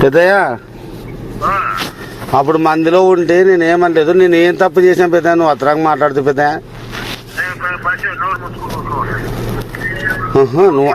పెద్దయ్యా అప్పుడు మందిలో ఉంటే నేనేమనలేదు, నేను ఏం తప్పు చేసాను పెద్ద, నువ్వు అతరంగా మాట్లాడుతూ పెద్ద. నువ్వు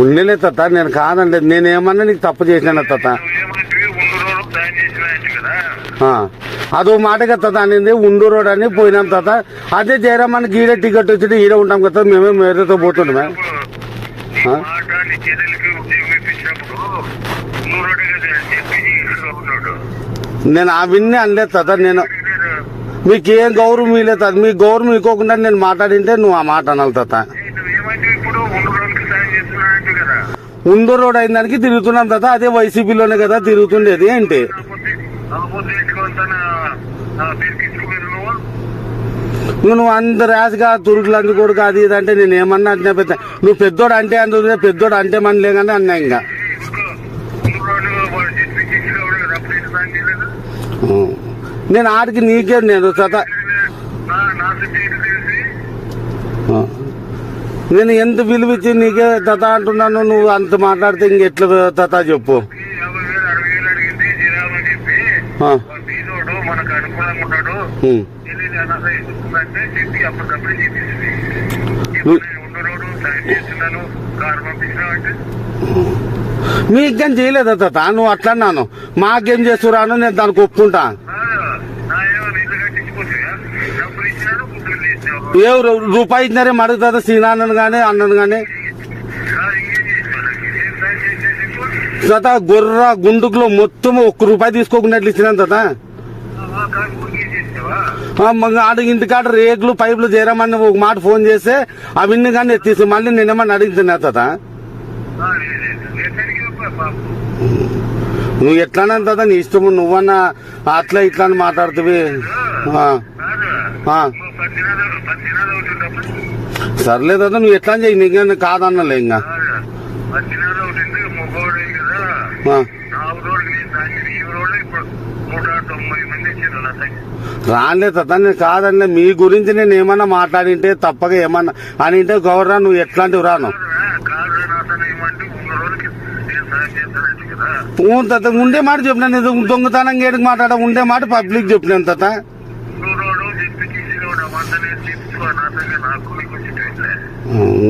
ఉండలే తాత, నేను కాదండి, నేనేమన్నా నీకు తప్పు చేసినా తాత. అదో మాట కదా అనేది ఉండు రోడ్ అని పోయినాం తాత. అదే జయరామని గీడే టికెట్ వచ్చి ఈడే ఉంటాం కదా, మేమే మేరతో పోతుండే. నేను అవన్నీ అనలేదు తాత. నేను మీకేం గౌరవం ఇలేదు తాత, మీ గౌరవం ఇవ్వకుండా నేను మాట్లాడింటే నువ్వు ఆ మాట అనాలి తాత. ఉండు రోడ్ అయిన దానికి తిరుగుతున్నాం తాత, అదే వైసీపీలోనే కదా తిరుగుతుండేది ఏంటి. నువ్వు అంత ర్యాష్గా తురుకులు అందుకోడు అది ఇది అంటే నేను ఏమన్నా అంటే పెద్ద, నువ్వు పెద్దోడు అంటే అందుకు పెద్దోడు అంటే మన లేదని అన్నా. ఇంకా నేను ఆడికి నీకే నేను తాత, నేను ఎంత విలువిచ్చి నీకే తాత అంటున్నాను, నువ్వు అంత మాట్లాడితే ఇంకెట్లా తాత చెప్పు. మీకేం చేయలేదా తాత, నువ్వు అట్లా అన్నాను, మాకేం చేస్తురాను నేను దానికి ఒప్పుకుంటా. ఏ రూపాయి ఇచ్చినారే అడుగుతా సీనాన్నను గానీ అన్నను గానీ తాత. గొర్ర గుండుకులో మొత్తం ₹1 తీసుకోకుండా ఇచ్చినాను తాత. ఆడ ఇంటికాడ రేకులు పైపులు చేరమని ఒక మాట ఫోన్ చేస్తే అవన్నీ కానీ ఎత్తేసి మళ్ళీ నేనేమన్నా అడుగుతున్నా తాత. నువ్వు ఎట్లానే తాత నీ ఇష్టము, నువ్వన్నా అట్లా ఇట్లా అని మాట్లాడుతుంది. సర్లే తాత, నువ్వు ఎట్లా చెయ్యి, నీకు కాదన్నలే. ఇంకా రాలే తాత, నేను కాదన్నా, మీ గురించి నేను ఏమన్నా మాట్లాడింటే తప్పక ఏమన్నా అని అంటే గౌరవ నువ్వు ఎట్లాంటివి రాను తాత. ఉండే మాట చెప్పినాను, దొంగతనం ఏడుకు మాట్లాడ ఉండే మాట పబ్లిక్ చెప్పినాను తాత.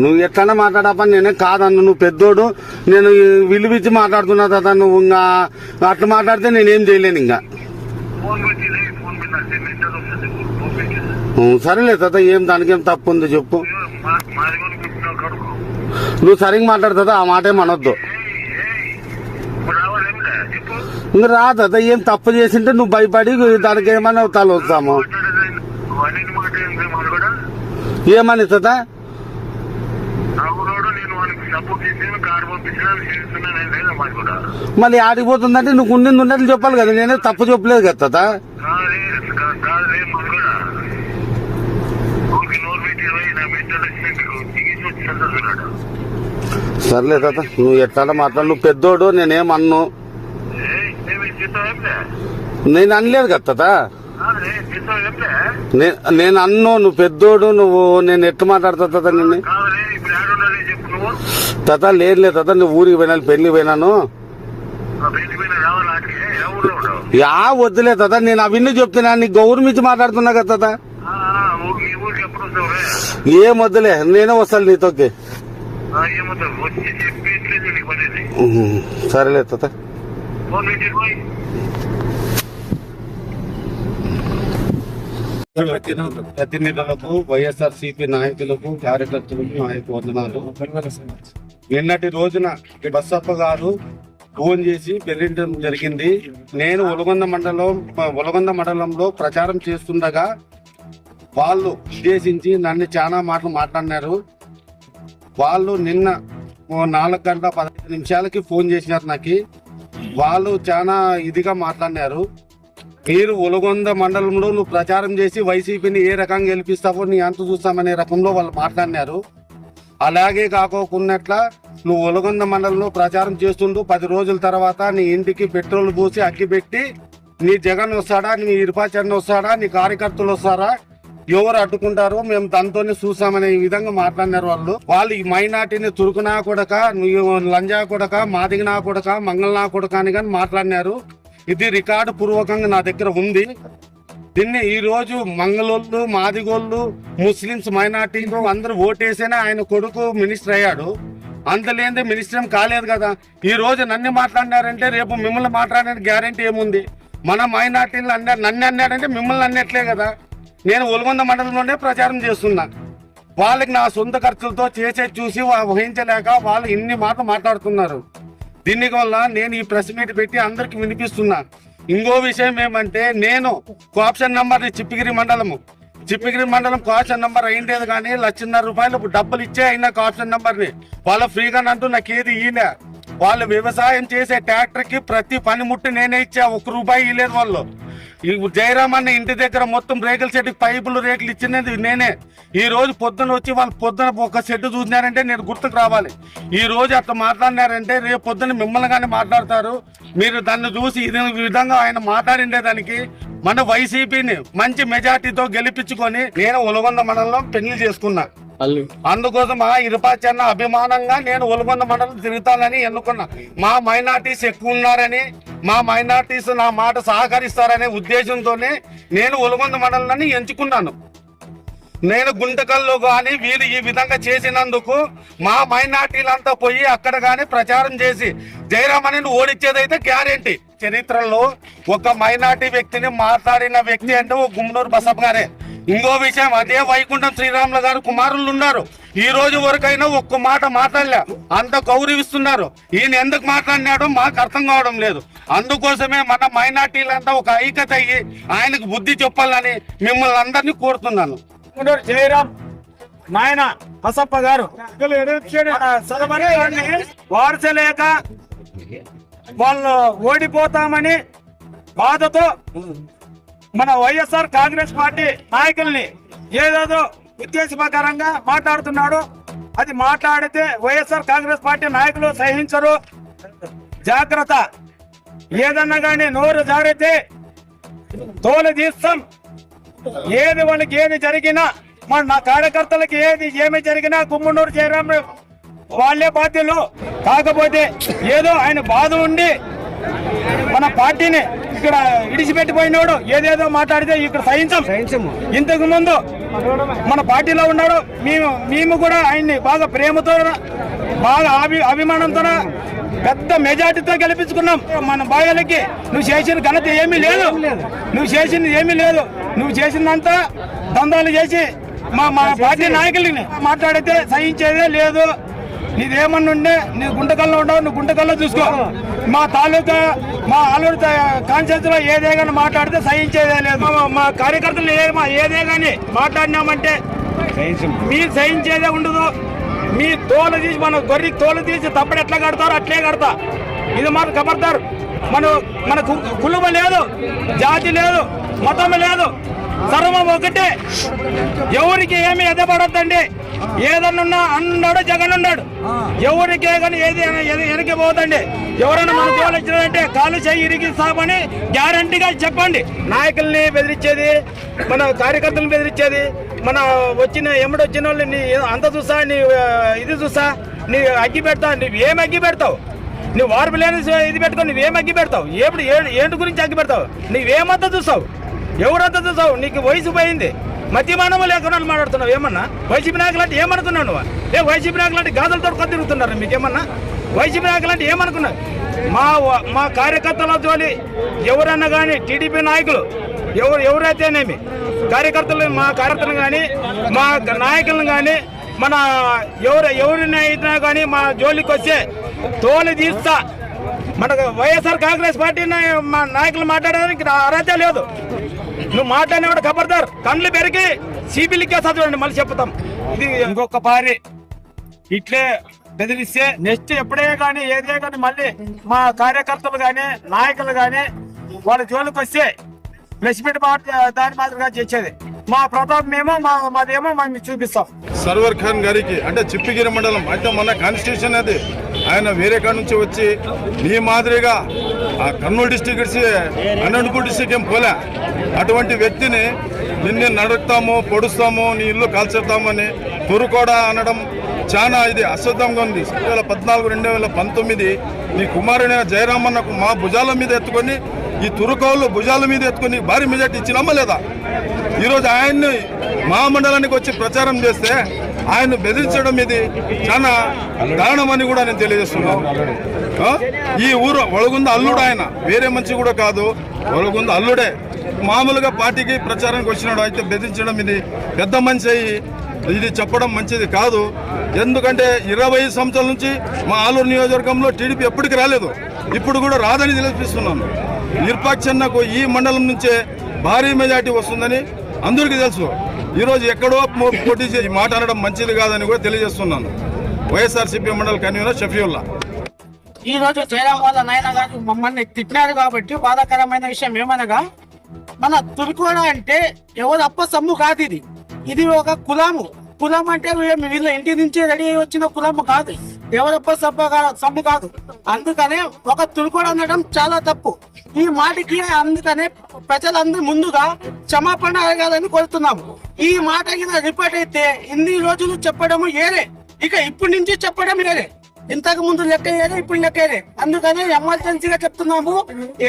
నువ్వు ఎట్లన్నా మాట్లాడపని నేనే కాదన్నా, నువ్వు పెద్దోడు, నేను విలువిచ్చి మాట్లాడుతున్నా తాత. నువ్వు ఇంకా అట్లా మాట్లాడితే నేనేం చేయలేను. ఇంకా సరేలే తాత, ఏం దానికేం తప్పు ఉంది చెప్పు. నువ్వు సరిగ్గా మాట్లాడుతా, ఆ మాట ఏమనొద్దు. ఇంకా రా తాత, ఏం తప్పు చేసింటే నువ్వు భయపడి దానికి ఏమన్నా తల వస్తాము. ఏమని తాత, మళ్ళీ ఆడిపోతుందంటే నువ్వు ఉండింది ఉన్నట్లు చెప్పాలి కదా, నేనే తప్పు చెప్పలేదు కదా తాత. సర్లే తాత, నువ్వు ఎట్లా మాట్లాడు, నువ్వు పెద్దోడు, నేనేమన్ను, నేను అనలేదు కదా తాత. నేను అన్ను, నువ్వు పెద్దోడు, నువ్వు నేను ఎట్లా మాట్లాడతా తాత నిన్ను. తాత లేదు తాత, నువ్వు ఊరికి పోయినా, పెళ్లికి పోయినాను. యా వద్దులే తాత, నేను అవన్నీ చెప్తున్నా, నీకు గౌరవం ఇచ్చి మాట్లాడుతున్నా కదా తాత. ఏం వద్దులే, నేనే వస్తాను నీతోకి. సరేలే తాత. ప్రతినిధులకు, వైఎస్ఆర్సీపీ నాయకులకు, కార్యకర్తలకు నా యొక్క వందనాలు. నిన్నటి రోజున బసప్ప గారు ఫోన్ చేసి బెదిరించడం జరిగింది. నేను ఉలగొంద మండలంలో ప్రచారం చేస్తుండగా వాళ్ళు ఉద్దేశించి నన్ను చాలా మాటలు మాట్లాడినారు. వాళ్ళు నిన్న 4:15 ఫోన్ చేసినారు నాకు. వాళ్ళు చాలా ఇదిగా మాట్లాడినారు. మీరు ఉలగొంద మండలంలో నువ్వు ప్రచారం చేసి వైసీపీని ఏ రకంగా గెలిపిస్తావో నీ అంత చూస్తామనే రకంలో వాళ్ళు మాట్లాడినారు. అలాగే కాకోకున్నట్ల నువ్వు ఉలగొంద మండలంలో ప్రచారం చేస్తుంటూ 10 రోజుల తర్వాత నీ ఇంటికి పెట్రోల్ పోసి అగ్గి పెట్టి నీ జగన్ వస్తాడా, నీ ఇరుపాచరణ వస్తాడా, నీ కార్యకర్తలు వస్తారా, ఎవరు అడ్డుకుంటారో మేము దాంతోనే చూసామనే విధంగా మాట్లాడినారు వాళ్ళు ఈ మైనార్టీని తురుకునా కొడక, లంజా కొడక, మాదిగినా కొడక, మంగళనా కొడక అని కానీ మాట్లాడినారు. ఇది రికార్డు పూర్వకంగా నా దగ్గర ఉంది. దీన్ని ఈ రోజు మంగళోళ్ళు, మాదిగోళ్ళు, ముస్లింస్, మైనార్టీలు అందరూ ఓటేసేనే ఆయన కొడుకు మినిస్టర్ అయ్యాడు. అంతలేందే మినిస్టర్ ఏం కాలేదు కదా. ఈ రోజు నన్ను మాట్లాడినారంటే రేపు మిమ్మల్ని మాట్లాడడానికి గ్యారెంటీ ఏముంది? మన మైనార్టీలు అన్నారు, నన్ను అన్నాడంటే మిమ్మల్ని అన్నట్లే కదా. నేను ఒలుగొంద మండలంలోనే ప్రచారం చేస్తున్నా. వాళ్ళకి నా సొంత ఖర్చులతో చేసేది చూసి వహించలేక వాళ్ళు ఇన్ని మాటలు మాట్లాడుతున్నారు. దీని వల్ల నేను ఈ ప్రెస్ మీట్ పెట్టి అందరికి వినిపిస్తున్నా. ఇంకో విషయం ఏమంటే, నేను కోఆప్షన్ నంబర్ చిప్పిగిరి మండలం కోఆప్షన్ నంబర్ అయిండేది కానీ ₹1,50,000 డబ్బులు ఇచ్చే అయినా కోఆప్షన్ నంబర్ ని వాళ్ళ ఫ్రీగా అంటూ నాకు ఏది ఈయన. వాళ్ళు వ్యవసాయం చేసే ట్రాక్టర్ కి ప్రతి పనిముట్టు నేనే ఇచ్చా, ₹1 ఇవ్వలేదు వాళ్ళు. ఈ జయరామ్ అన్న ఇంటి దగ్గర మొత్తం రేకుల సెట్కి పైపులు రేకులు ఇచ్చినది నేనే. ఈ రోజు పొద్దున వచ్చి వాళ్ళు పొద్దున ఒక సెట్ చూసినారంటే నేను గుర్తుకు రావాలి. ఈ రోజు అట్లా మాట్లాడినారంటే రేపు పొద్దున మిమ్మల్ని కానీ మాట్లాడతారు. మీరు దాన్ని చూసి ఈ విధంగా ఆయన మాట్లాడిండేదానికి మన వైసీపీని మంచి మెజార్టీతో గెలిపించుకొని నేను ఒలుగొంద మండలంలో పెళ్లి చేసుకున్నా. అందుకోసం మా ఇరుపాచరణ అభిమానంగా నేను ఒలుగొంద మండలం తిరుగుతానని ఎన్నుకున్నా. మా మైనార్టీస్ ఎక్కువ ఉన్నారని, మా మైనార్టీస్ నా మాట సహకరిస్తారనే ఉద్దేశంతోనే నేను ఒలుగొంద మండలాన్ని ఎంచుకున్నాను. నేను గుంటకల్లో కానీ వీరు ఈ విధంగా చేసినందుకు మా మైనార్టీలంతా పోయి అక్కడ కానీ ప్రచారం చేసి జయరామని ఓడించేదైతే గ్యారెంటీ. చరిత్రలో ఒక మైనార్టీ వ్యక్తిని మాట్లాడిన వ్యక్తి అంటే ఓ గుమ్మనూరు బసప్ప గారే. ఇంకో విషయం, అదే వైకుంఠం శ్రీరాములు గారు కుమారులు ఉన్నారు. ఈ రోజు వరకైనా ఒక్క మాట మాట్లాడలే, అంత గౌరవిస్తున్నారు. ఈయన ఎందుకు మాట్లాడినాడో మాకు అర్థం కావడం లేదు. అందుకోసమే మన మైనార్టీలంతా ఒక ఐక్యత అయ్యి ఆయనకు బుద్ధి చెప్పాలని మిమ్మల్ని అందరినీ కోరుతున్నాను. జయరామ్ నాయన బసప్ప గారు వారసలేక వాళ్ళు ఓడిపోతామని బాధతో మన వైఎస్ఆర్ కాంగ్రెస్ పార్టీ నాయకుల్ని ఏదేదో ఉద్దేశపరంగా మాట్లాడుతున్నాడు. అది మాట్లాడితే వైఎస్ఆర్ కాంగ్రెస్ పార్టీ నాయకులు సహించరు. జాగ్రత్త, ఏదన్నా కానీ నోరు జారితే తోలు తీస్తాం. ఏది వాళ్ళకి ఏది జరిగినా, మన నా కార్యకర్తలకి ఏమి జరిగినా గుమ్మనూరు జయరామ్ వాళ్ళే బాధ్యులు. కాకపోతే ఏదో ఆయన బాధ ఉండి మన పార్టీని ఇక్కడ ఇడిచిపెట్టిపోయినాడు, ఏదేదో మాట్లాడితే ఇక్కడ సహించము. ఇంతకు ముందు మన పార్టీలో ఉన్నాడు. మేము కూడా ఆయన్ని బాగా ప్రేమతో, బాగా అభిమానంతో, పెద్ద మెజార్టీతో గెలిపించుకున్నాం. మన బాయలకి నువ్వు చేసిన ఘనత ఏమీ లేదు, నువ్వు చేసింది ఏమీ లేదు. నువ్వు చేసిందంతా దందాలు చేసి మా పార్టీ నాయకులని మాట్లాడితే సహించేదే లేదు. నీదేమన్నా ఉండే నీ గుంటకల్లో ఉండవు, నువ్వు గుంటకల్లో చూసుకో. మా తాలూకా, మా ఆలూరు కాన్స్టిట్యూన్సీ లో ఏదే కానీ మాట్లాడితే సహించేదే లేదు. మా కార్యకర్తలు ఏదే కానీ మాట్లాడినామంటే మీరు సహించేదే ఉండదు. మీ తోలు తీసి, మన గొర్రెకి తోలు తీసి తప్పుడు ఎట్లా కడతారో అట్లే కడతా. ఇది మాకు కబర్దారు. మన కులం లేదు, జాతి లేదు, మతం లేదు, సర్వం ఒకటే. ఎవరికి ఏమి ఎదపడద్దండి. ఏదన్నా అన్నాడు జగన్ ఉన్నాడు. ఎవరికే కానీ ఏది వెనక్కి పోతండి. ఎవరైనా మన జోలు ఇచ్చినారంటే కాలు చేయి ఇరిగిస్తామని గ్యారంటీగా చెప్పండి. నాయకుల్ని బెదిరించేది, మన కార్యకర్తలను బెదిరించేది, మన ఎమ్మడి వచ్చిన వాళ్ళని అంత చూసా, నీ ఇది చూసా, నీ అగ్గి పెడతా. నువ్వేం అగ్గి పెడతావు? నువ్వు వార్పు లేని ఇది పెట్టుకో, నువ్వేం అగ్గి పెడతావు? ఏంటి గురించి అగ్గి పెడతావు? నువ్వేమంతా చూస్తావు? ఎవరంతా చూసావు? నీకు వయసు పోయింది, మధ్యమానము లేకుండా మాట్లాడుతున్నావు. ఏమన్నా వైసీపీ నాయకులు అంటే ఏమనుకున్నావు నువ్వు? వైసీపీ నాయకులు అంటే గాజులతో కొద్ది తిరుగుతున్నారు. మీకేమన్నా వైసీపీ నాయకులు అంటే ఏమనుకున్నావు? మా కార్యకర్తల జోలి ఎవరన్నా కానీ, టీడీపీ నాయకులు ఎవరైతేనేమి, కార్యకర్తలు, మా కార్యకర్తలు కానీ, మా నాయకులను కానీ, మన ఎవరిని అయినా కానీ మా జోలికి వస్తే తోలు తీస్తా. మనకు వైఎస్ఆర్ కాంగ్రెస్ పార్టీ మా నాయకులు మాట్లాడడానికి అర్హత లేదు. నువ్వు మాట్లాడినవాడు ఖబర్దార్, కళ్ళు పెరిగి సిబిలికే చదవండి, మళ్ళీ చెప్తాం. ఇది ఇంకొక పారి ఇట్లే బెదిరిస్తే నెక్స్ట్ ఎప్పుడే కానీ ఏదే కానీ మళ్ళీ మా కార్యకర్తలు కానీ, నాయకులు కానీ వాళ్ళ జోలికి వస్తే ప్రెస్ మీట్ దాని మాదిరిగా చేసేది. మా ప్రతాప్ మాదేమో మేము చూపిస్తాం. సర్వర్ ఖాన్ గారికి అంటే చిప్పిగిరి మండలం అంటే మన కాన్స్టిట్యూషన్ అది ఆయన వేరే కాడ నుంచి వచ్చి నీ మాదిరిగా ఆ కర్నూలు డిస్టిక్ ఇడిచి అనంతపూర్ డిస్టిక్ ఏం పోలే. అటువంటి వ్యక్తిని నిన్ను నడుస్తాము, పొడుస్తాము, నీ ఇల్లు కాల్చేస్తామని తురుకోడ అనడం చాలా ఇది అశ్రద్ధంగా ఉంది. 2014, 2019 నీ కుమారుడైన జయరామన్నకు మా భుజాల మీద ఎత్తుకొని, ఈ తురుకోళ్ళు భుజాల మీద ఎత్తుకొని భారీ మెజార్టీ ఇచ్చినామా లేదా? ఈరోజు ఆయన్ని మా మండలానికి వచ్చి ప్రచారం చేస్తే ఆయన బెదిరించడం ఇది చాలా దారుణమని కూడా నేను తెలియజేస్తున్నాను. ఈ ఊరు ఒలగుంద అల్లుడు, ఆయన వేరే మంచి కూడా కాదు, ఒలగుంద అల్లుడే. మామూలుగా పార్టీకి ప్రచారానికి వచ్చినాడు, అయితే బెదిరించడం ఇది పెద్ద మనిషి అయ్యి ఇది చెప్పడం మంచిది కాదు. ఎందుకంటే 25 సంవత్సరాల నుంచి మా ఆలూరు నియోజకవర్గంలో టీడీపీ ఎప్పటికీ రాలేదు, ఇప్పుడు కూడా రాదని తెలిపిస్తున్నాను. నిరుపాక్షన్నకు ఈ మండలం నుంచే భారీ మెజార్టీ వస్తుందని అందరికీ తెలుసు. ఈరోజు ఎక్కడో పోటీ చేసి మాట అనడం మంచిది కాదని కూడా తెలియజేస్తున్నాను. వైఎస్ఆర్సీపీ మండల కన్వీనర్ షఫీవుల్లా. ఈ రోజు జయరాం వాళ్ళ నాయన గారు మమ్మల్ని తిట్టినారు కాబట్టి బాధాకరమైన విషయం ఏమనగా, మన తురుకోడ అంటే ఎవరు అప్ప సమ్ము కాదు, ఇది ఒక కులము. కులం అంటే వీళ్ళ ఇంటి నుంచి రెడీ అయి వచ్చిన కులము కాదు, ఎవరప్ప సమ్ము కాదు. అందుకనే ఒక తురుకోడ అనడం చాలా తప్పు. ఈ మాటకి అందుకనే ప్రజలందరూ ముందుగా క్షమాపణ అడగాలని కోరుతున్నాము. ఈ మాట రిపోర్ట్ అయితే ఇన్ని రోజులు చెప్పడం ఏరే, ఇక ఇప్పటి నుంచి చెప్పడం ఏరే. ఇంతకు ముందు లెక్క ఏరే, ఇప్పుడు లెక్క ఏరే. అందుకనే ఎమర్జెన్సీగా చెప్తున్నాము,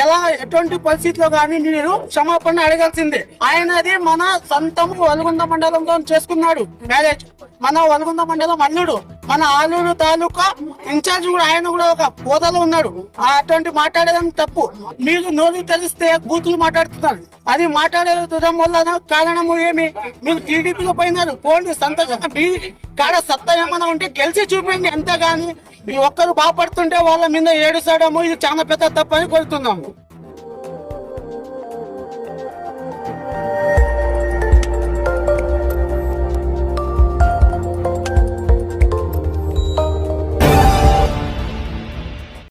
ఎలా ఎటువంటి పరిస్థితిలో కానీ మీరు క్షమాపణ అడగాల్సిందే. ఆయనది మన సొంతము వలగుంద మండలంతో చేసుకున్నాడు మ్యారేజ్. మన వలగుంద మండలం అల్లుడు, మన ఆలూరు తాలూకా ఇన్ఛార్జ్ కూడా ఆయన కూడా ఒక హోదాలో ఉన్నాడు. అటువంటి మాట్లాడడం తప్పు. మీరు నోరు తెలిస్తే బూతులు మాట్లాడుతున్నారు, అది మాట్లాడడం వల్ల కారణము ఏమి? మీరు టీడీపీలో పోయినారు, పోండి సంతోషంగా. మీ కాడ సత్తా ఏమైనా ఉంటే గెలిచి చూపించండి, అంతేగాని ఈ ఒక్కరు బాగుపడుతుంటే వాళ్ళ మీద ఏడుస్తాడము ఇది చాలా పెద్ద తప్పు అని కోరుతున్నాము.